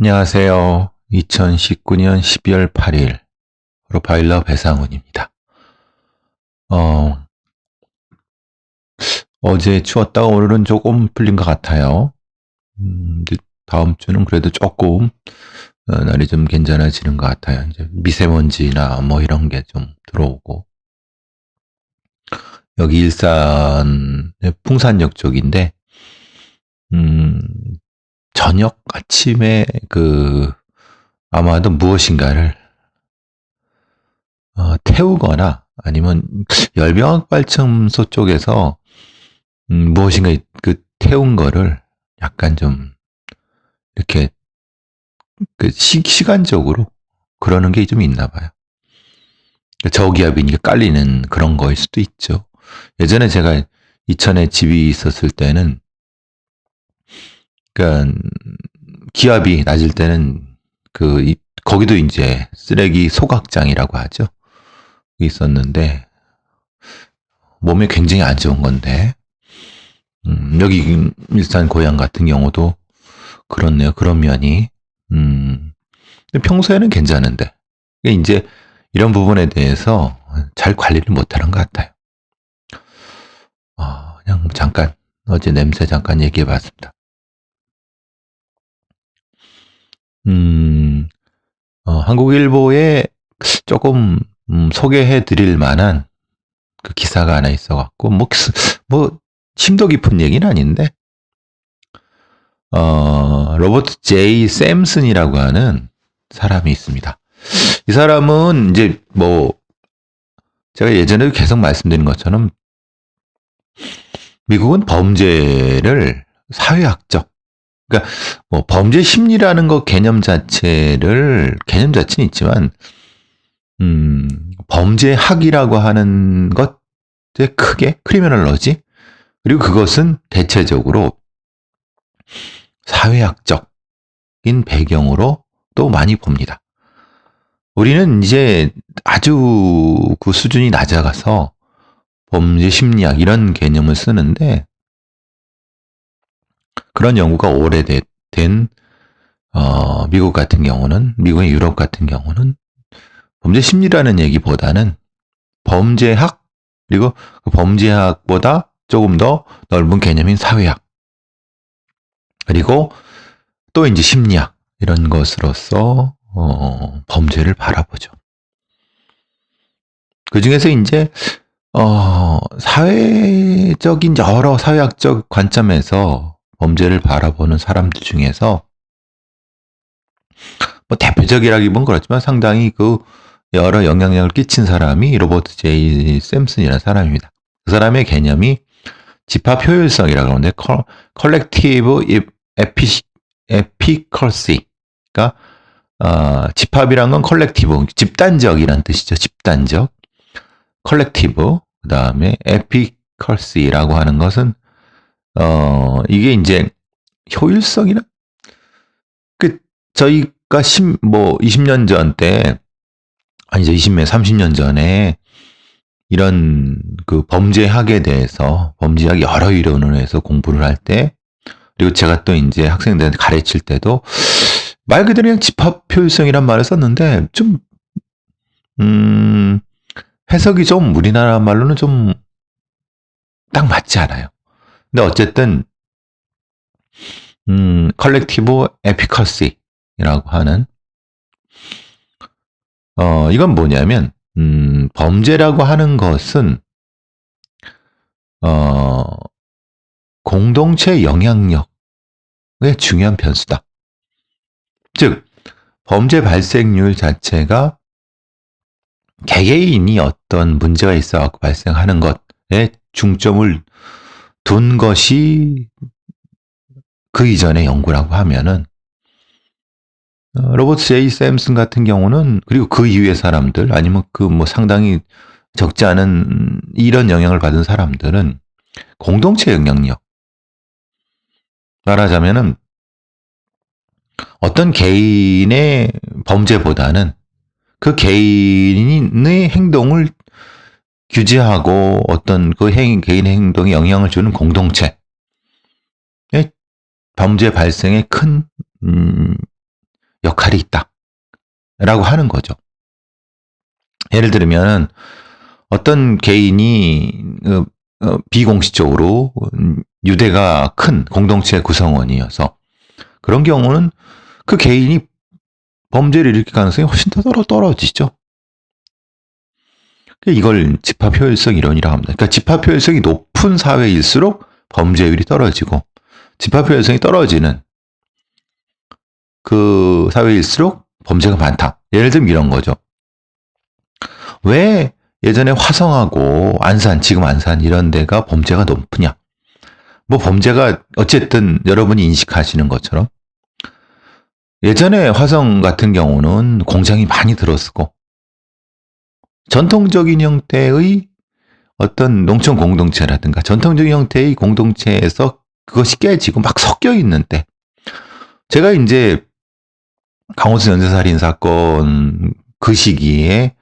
안녕하세요. 2019년 12월 8일 프로파일러 배상훈입니다. 어, 어제 추웠다가 오늘은 조금 풀린 것 같아요. 이제 다음 주는 그래도 조금 날이 좀 괜찮아지는 것 같아요. 이제 미세먼지나 뭐 이런 게 좀 들어오고. 여기 일산의 풍산역 쪽인데, 음, 저녁 아침에 아마도 무엇인가를 태우거나 아니면 열병학 발전소 쪽에서 무엇인가 태운 거를 약간 좀 이렇게 시간적으로 그러는 게 좀 있나 봐요. 저기압이니까 깔리는 그런 거일 수도 있죠. 예전에 제가 이천에 집이 있었을 때는 그러니까 기압이 낮을 때는 거기도 이제 쓰레기 소각장이라고 하죠. 있었는데 몸에 굉장히 안 좋은 건데 여기 일산 고향 같은 경우도 그렇네요. 그런 면이. 근데 평소에는 괜찮은데 이제 이런 부분에 대해서 잘 관리를 못하는 것 같아요. 그냥 잠깐 어제 냄새 잠깐 얘기해봤습니다. 한국일보에 조금 소개해드릴 만한 그 기사가 하나 있어갖고 뭐 심도 깊은 얘기는 아닌데 로버트 제이 샘슨이라고 하는 사람이 있습니다. 이 사람은 이제 제가 예전에도 계속 말씀드린 것처럼 미국은 범죄를 사회학적, 그러니까 범죄 심리라는 개념 자체는 있지만 범죄학이라고 하는 것에 크게 크리미널러지, 그리고 그것은 대체적으로 사회학적인 배경으로 또 많이 봅니다. 우리는 이제 아주 그 수준이 낮아가서 범죄 심리학 이런 개념을 쓰는데, 그런 연구가 오래된 미국 같은 경우는, 미국의 유럽 같은 경우는 범죄 심리라는 얘기보다는 범죄학, 그리고 그 범죄학보다 조금 더 넓은 개념인 사회학, 그리고 또 이제 심리학 이런 것으로서 범죄를 바라보죠. 그 중에서 이제 사회적인 여러 사회학적 관점에서 범죄를 바라보는 사람들 중에서 대표적이라기보다는 그렇지만 상당히 여러 영향력을 끼친 사람이 로버트 제이 샘슨이라는 사람입니다. 그 사람의 개념이 집합 효율성이라고 하는데 컬렉티브 에피컬시, 그러니까 집합이란 건 컬렉티브, 집단적이란 뜻이죠. 집단적. 컬렉티브, 그 다음에 에피컬시라고 하는 것은 이게 이제 효율성이나 저희가 20년 전 때, 아니죠, 20년, 30년 전에 이런 범죄학에 대해서, 범죄학 여러 이론에서 공부를 할 때, 그리고 제가 또 이제 학생들한테 가르칠 때도 말 그대로 그냥 집합 효율성이란 말을 썼는데 해석이 좀 우리나라 말로는 좀 딱 맞지 않아요. 근데 어쨌든 컬렉티브 에피컬시라고 하는 이건 뭐냐면 범죄라고 하는 것은 공동체 영향력의 중요한 변수다. 즉 범죄 발생률 자체가 개개인이 어떤 문제가 있어갖고 발생하는 것에 중점을 둔 것이 그 이전의 연구라고 하면은 로버트 제이 샘슨 같은 경우는, 그리고 그 이후의 사람들, 아니면 상당히 적지 않은 이런 영향을 받은 사람들은 공동체 영향력, 말하자면은 어떤 개인의 범죄보다는 그 개인의 행동을 규제하고 어떤 개인의 행동에 영향을 주는 공동체의 범죄 발생에 큰 역할이 있다. 라고 하는 거죠. 예를 들면 어떤 개인이 비공식적으로 유대가 큰 공동체 구성원이어서 그런 경우는 그 개인이 범죄를 일으킬 가능성이 훨씬 더 떨어지죠. 이걸 집합효율성 이론이라고 합니다. 그러니까 집합효율성이 높은 사회일수록 범죄율이 떨어지고 집합효율성이 떨어지는 그 사회일수록 범죄가 많다. 예를 들면 이런 거죠. 왜 예전에 화성하고 안산, 지금 안산 이런 데가 범죄가 높으냐? 뭐 범죄가 어쨌든 여러분이 인식하시는 것처럼 예전에 화성 같은 경우는 공장이 많이 들어서고 전통적인 형태의 어떤 농촌 공동체라든가 전통적인 형태의 공동체에서 그것이 깨지고 막 섞여 있는데 제가 이제 강호순 연쇄살인 사건 그 시기에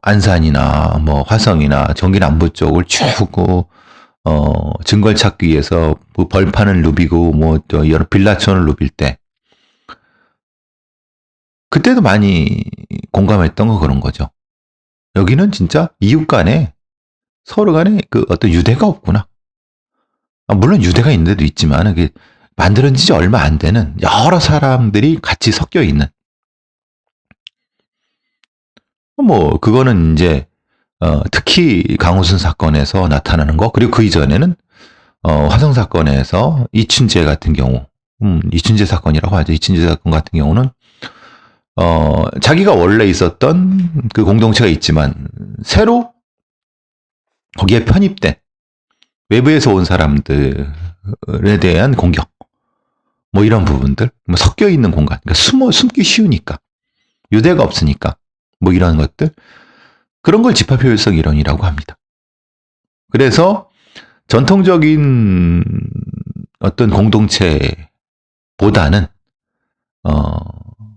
안산이나 뭐 화성이나 경기 남부 쪽을 쭉 증거를 찾기 위해서 그 벌판을 누비고 뭐 여러 빌라촌을 누빌 때 그때도 많이 공감했던 거 그런 거죠. 여기는 진짜 이웃 간에 서로 간에 그 어떤 유대가 없구나. 물론 유대가 있는 데도 있지만 그게 만들어진 지 얼마 안 되는 여러 사람들이 같이 섞여 있는 뭐 그거는 이제 특히 강호순 사건에서 나타나는 거 그리고 그 이전에는 화성 사건에서 이춘재 같은 경우 이춘재 사건이라고 하죠. 이춘재 사건 같은 경우는 자기가 원래 있었던 그 공동체가 있지만 새로 거기에 편입된 외부에서 온 사람들에 대한 공격 뭐 이런 부분들 뭐 섞여 있는 공간 그러니까 숨기 쉬우니까 유대가 없으니까 뭐 이런 것들 그런 걸 집합효율성 이론이라고 합니다. 그래서 전통적인 어떤 공동체보다는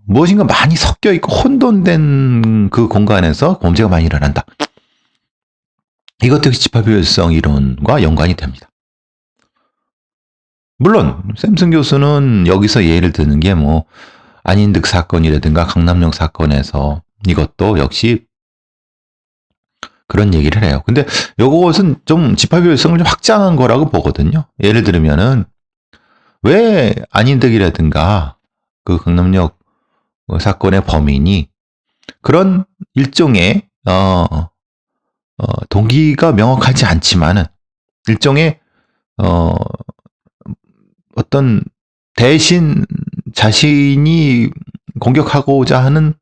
무엇인가 많이 섞여 있고 혼돈된 그 공간에서 범죄가 많이 일어난다. 이것도 집합효율성 이론과 연관이 됩니다. 물론 샘슨 교수는 여기서 예를 드는 게 뭐 안인득 사건이라든가 강남역 사건에서 이것도 역시 그런 얘기를 해요. 근데 이것은 좀 집합효율성을 좀 확장한 거라고 보거든요. 예를 들면은 왜 안인득이라든가 그 강남역 사건의 범인이 그런 일종의 동기가 명확하지 않지만은 일종의 어떤 대신 자신이 공격하고자 하는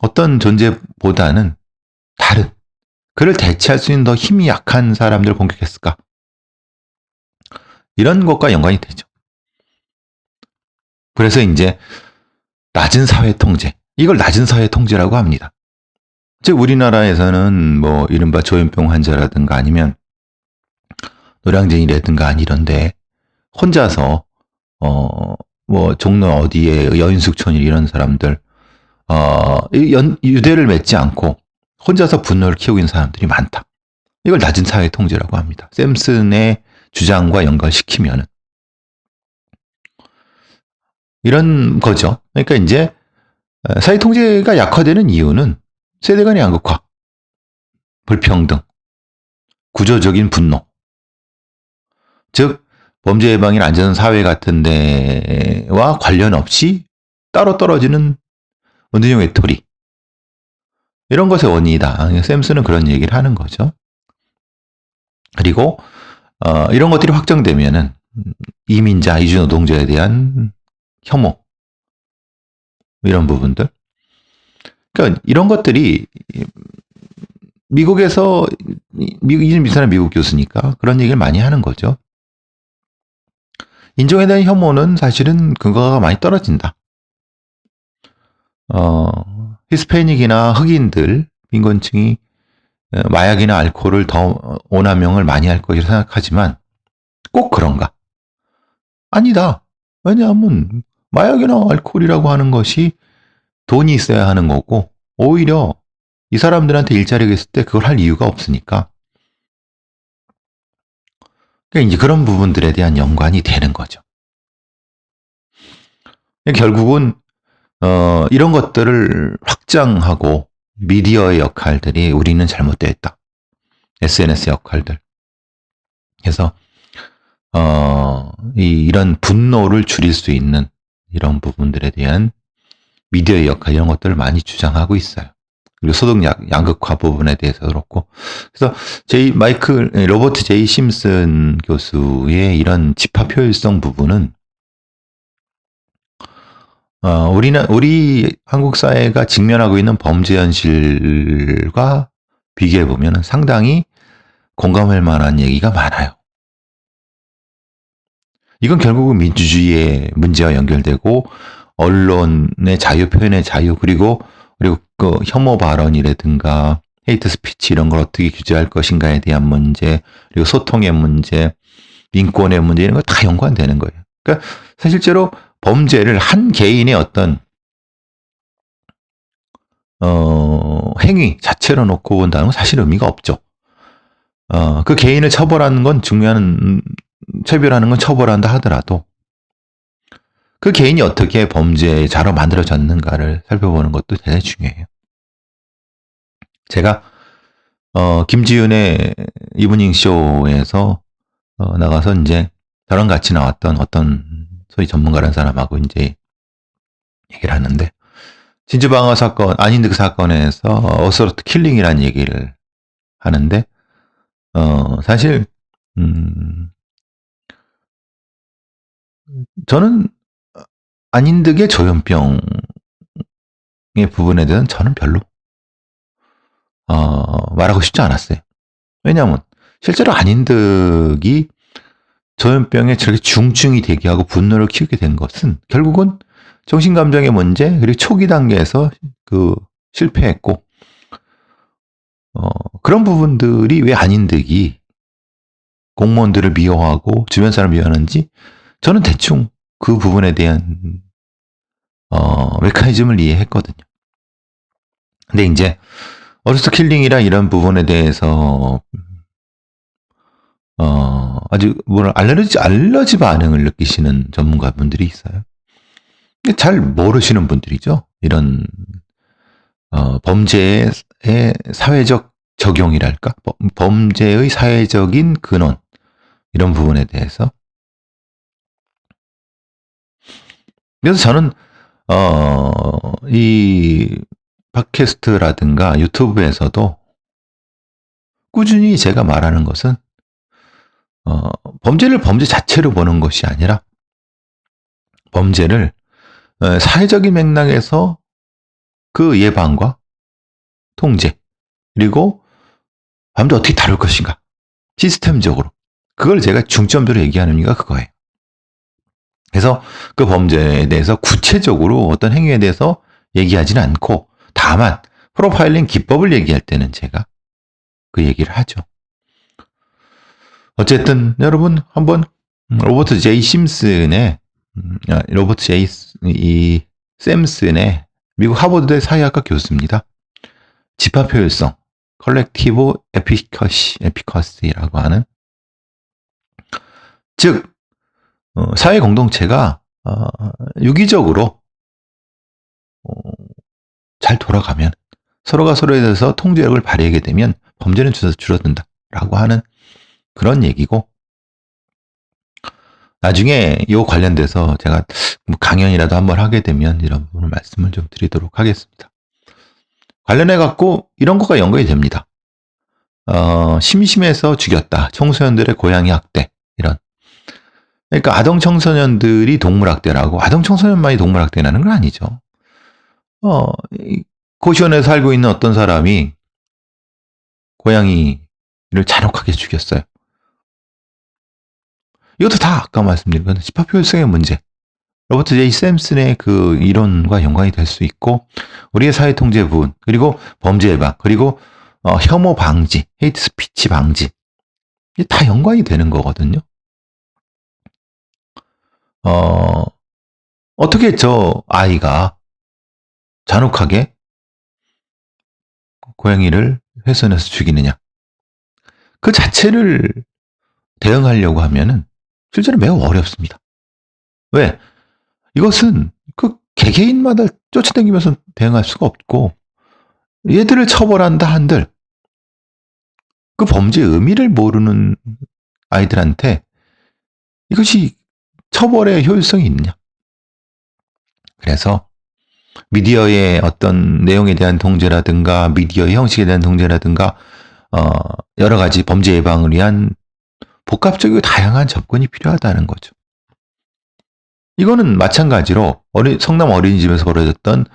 어떤 존재보다는 다른 그를 대체할 수 있는 더 힘이 약한 사람들을 공격했을까? 이런 것과 연관이 되죠. 그래서 이제 낮은 사회 통제, 이걸 낮은 사회 통제라고 합니다. 즉 우리나라에서는 뭐 이른바 조현병 환자라든가 아니면 노량진이라든가 이런데 혼자서 뭐 종로 어디에 여인숙촌이 이런 사람들 유대를 맺지 않고 혼자서 분노를 키우고 있는 사람들이 많다. 이걸 낮은 사회 통제라고 합니다. 샘슨의 주장과 연결시키면은 이런 거죠. 그러니까 이제 사회 통제가 약화되는 이유는 세대 간의 양극화, 불평등, 구조적인 분노, 즉 범죄 예방이나 안전한 사회 같은 데와 관련 없이 따로 떨어지는 은둔형 외톨이 이런 것의 원인이다. 샘슨은 그런 얘기를 하는 거죠. 그리고 이런 것들이 확정되면은 이민자, 이주노동자에 대한 혐오 이런 부분들. 그러니까 이런 것들이 미국에서 이 사람 미국 교수니까 그런 얘기를 많이 하는 거죠. 인종에 대한 혐오는 사실은 근거가 많이 떨어진다. 히스패닉이나 흑인들, 빈곤층이 마약이나 알코올을 더 오남용을 많이 할 것이라 생각하지만 꼭 그런가? 아니다. 왜냐하면 마약이나 알코올이라고 하는 것이 돈이 있어야 하는 거고 오히려 이 사람들한테 일자리가 있을 때 그걸 할 이유가 없으니까 그러니까 이제 그런 부분들에 대한 연관이 되는 거죠. 결국은 이런 것들을 확장하고 미디어의 역할들이 우리는 잘못되어 있다. SNS 역할들. 그래서 이런 분노를 줄일 수 있는 이런 부분들에 대한 미디어의 역할 이런 것들을 많이 주장하고 있어요. 그리고 소득 양극화 부분에 대해서 그렇고. 그래서 로버트 제이 심슨 교수의 이런 집합 효율성 부분은 우리 한국 사회가 직면하고 있는 범죄 현실과 비교해 보면 상당히 공감할 만한 얘기가 많아요. 이건 결국은 민주주의의 문제와 연결되고 언론의 자유, 표현의 자유, 그리고 그 혐오 발언이라든가 헤이트 스피치 이런 걸 어떻게 규제할 것인가에 대한 문제, 그리고 소통의 문제, 인권의 문제 이런 거 다 연관되는 거예요. 그러니까 사실대로 범죄를 한 개인의 어떤 행위 자체로 놓고 본다는 건 사실 의미가 없죠. 그 개인을 처벌하는 건 처벌하는 건 처벌한다 하더라도 그 개인이 어떻게 범죄의 자로 만들어졌는가를 살펴보는 것도 대단히 중요해요. 제가 김지윤의 이브닝 쇼에서 나가서 이제 저랑 같이 나왔던 어떤 소위 전문가라는 사람하고 이제 얘기를 하는데 진주방어 사건, 안인득 사건에서 어서트 킬링이라는 얘기를 하는데 사실 저는 안인득의 조현병의 부분에 대해서는 저는 별로 말하고 싶지 않았어요. 왜냐하면 실제로 안인득이 조현병에 저렇게 중증이 되게 하고 분노를 키우게 된 것은 결국은 정신감정의 문제, 그리고 초기 단계에서 실패했고 그런 부분들이 왜 안인득이 공무원들을 미워하고 주변 사람을 미워하는지 저는 대충 그 부분에 대한 메커니즘을 이해했거든요. 근데 이제 어르스트 킬링이라 이런 부분에 대해서 아주 알러지 반응을 느끼시는 전문가분들이 있어요. 잘 모르시는 분들이죠. 이런 범죄의 사회적 적용이랄까? 범죄의 사회적인 근원 이런 부분에 대해서. 그래서 저는 이 팟캐스트라든가 유튜브에서도 꾸준히 제가 말하는 것은 범죄를 범죄 자체로 보는 것이 아니라 범죄를 사회적인 맥락에서 그 예방과 통제 그리고 범죄 어떻게 다룰 것인가 시스템적으로 그걸 제가 중점적으로 얘기하는 이유가 그거예요. 그래서 그 범죄에 대해서 구체적으로 어떤 행위에 대해서 얘기하지는 않고 다만 프로파일링 기법을 얘기할 때는 제가 그 얘기를 하죠. 어쨌든 여러분 한번 로버트 제이 샘슨의 미국 하버드대 사회학과 교수입니다. 집합효율성, 컬렉티브 에피커시라고 하는 즉 사회 공동체가 유기적으로 잘 돌아가면 서로가 서로에 대해서 통제력을 발휘하게 되면 범죄는 줄어든다라고 하는 그런 얘기고 나중에 이 관련돼서 제가 강연이라도 한번 하게 되면 이런 부분을 말씀을 좀 드리도록 하겠습니다. 관련해 갖고 이런 것과 연관이 됩니다. 심심해서 죽였다. 청소년들의 고양이 학대 이런. 그러니까 아동 청소년들이 동물학대라고 아동 청소년만이 동물학대라는 건 아니죠. 고시원에 살고 있는 어떤 사람이 고양이를 잔혹하게 죽였어요. 이것도 다 아까 말씀드린 건 집합효율성의 문제. 로버트 제이 샘슨의 그 이론과 연관이 될 수 있고 우리의 사회 통제 부분 그리고 범죄 예방 그리고 혐오 방지, 헤이트 스피치 방지 이게 다 연관이 되는 거거든요. 어떻게 저 아이가 잔혹하게 고양이를 훼손해서 죽이느냐. 그 자체를 대응하려고 하면은 실제로 매우 어렵습니다. 왜? 이것은 개개인마다 쫓아다니면서 대응할 수가 없고, 얘들을 처벌한다 한들 그 범죄의 의미를 모르는 아이들한테 이것이 처벌의 효율성이 있느냐. 그래서 미디어의 어떤 내용에 대한 통제라든가 미디어의 형식에 대한 통제라든가 여러 가지 범죄 예방을 위한 복합적이고 다양한 접근이 필요하다는 거죠. 이거는 마찬가지로 성남 어린이집에서 벌어졌던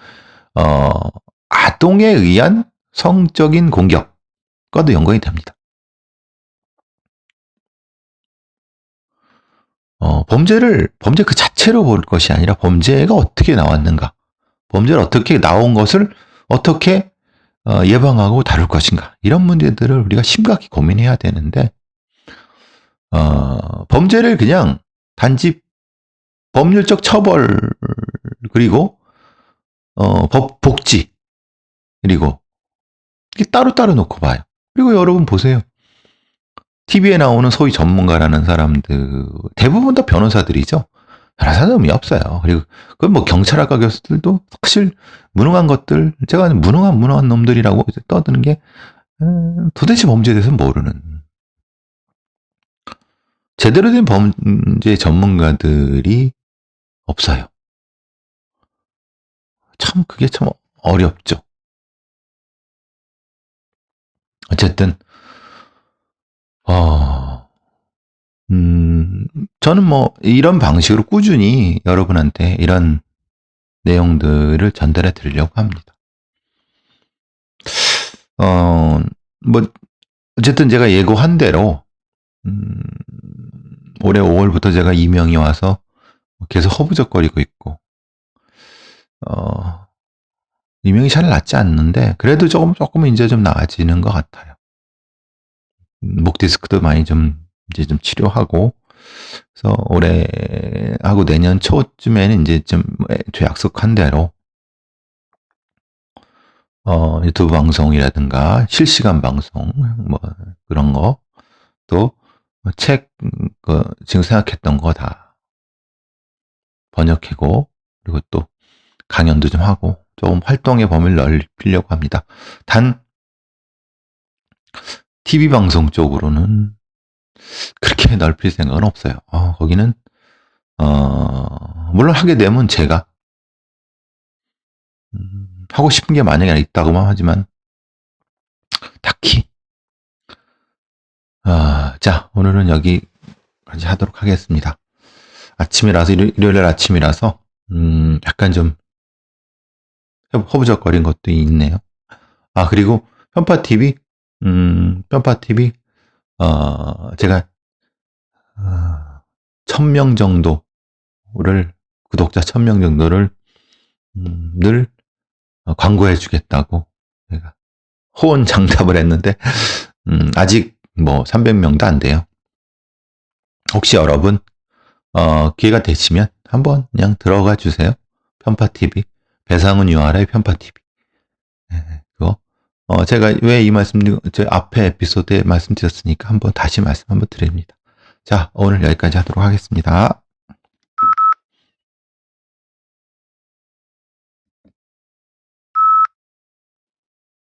아동에 의한 성적인 공격과도 연관이 됩니다. 범죄 그 자체로 볼 것이 아니라 범죄가 어떻게 나왔는가, 범죄를 어떻게 나온 것을 어떻게 예방하고 다룰 것인가, 이런 문제들을 우리가 심각히 고민해야 되는데, 범죄를 그냥 단지 법률적 처벌, 그리고 법 복지, 그리고 이게 따로따로 놓고 봐요. 그리고 여러분 보세요. TV에 나오는 소위 전문가라는 사람들 대부분 다 변호사들이죠. 변호사는 의미 없어요. 그리고 그건 뭐 경찰학과 교수들도 사실 무능한 것들, 제가 무능한 놈들이라고 떠드는 게 도대체 범죄에 대해서 모르는, 제대로 된 범죄 전문가들이 없어요. 참 그게 참 어렵죠. 어쨌든 저는 뭐 이런 방식으로 꾸준히 여러분한테 이런 내용들을 전달해 드리려고 합니다. 뭐 어쨌든 제가 예고한 대로 올해 5월부터 제가 이명이 와서 계속 허부적거리고 있고, 이명이 잘 낫지 않는데 그래도 조금은 이제 좀 나아지는 것 같아요. 목 디스크도 많이 이제 좀 치료하고, 그래서 올해 하고 내년 초쯤에는 이제 좀 약속한 대로 유튜브 방송이라든가 실시간 방송 뭐 그런 거, 또 책 지금 생각했던 거 다 번역하고, 그리고 또 강연도 좀 하고 좀 활동의 범위를 넓히려고 합니다. 단 TV 방송 쪽으로는 그렇게 넓힐 생각은 없어요. 거기는 물론 하게 되면 제가 하고 싶은 게 만약에 있다고만 하지만 딱히. 자, 오늘은 여기까지 하도록 하겠습니다. 아침이라서, 일요일 아침이라서 약간 좀 허부적거린 것도 있네요. 그리고 편파TV 제가 1000명 정도를, 구독자 1000명 정도를 늘 광고해 주겠다고 제가 호언장담을 했는데 아직 뭐 300명도 안 돼요. 혹시 여러분 기회가 되시면 한번 그냥 들어가 주세요. 편파TV, 배상훈 유아라의 편파TV. 그거 제가 왜 이 말씀, 제 앞에 에피소드에 말씀드렸으니까 다시 말씀 한번 드립니다. 자, 오늘 여기까지 하도록 하겠습니다.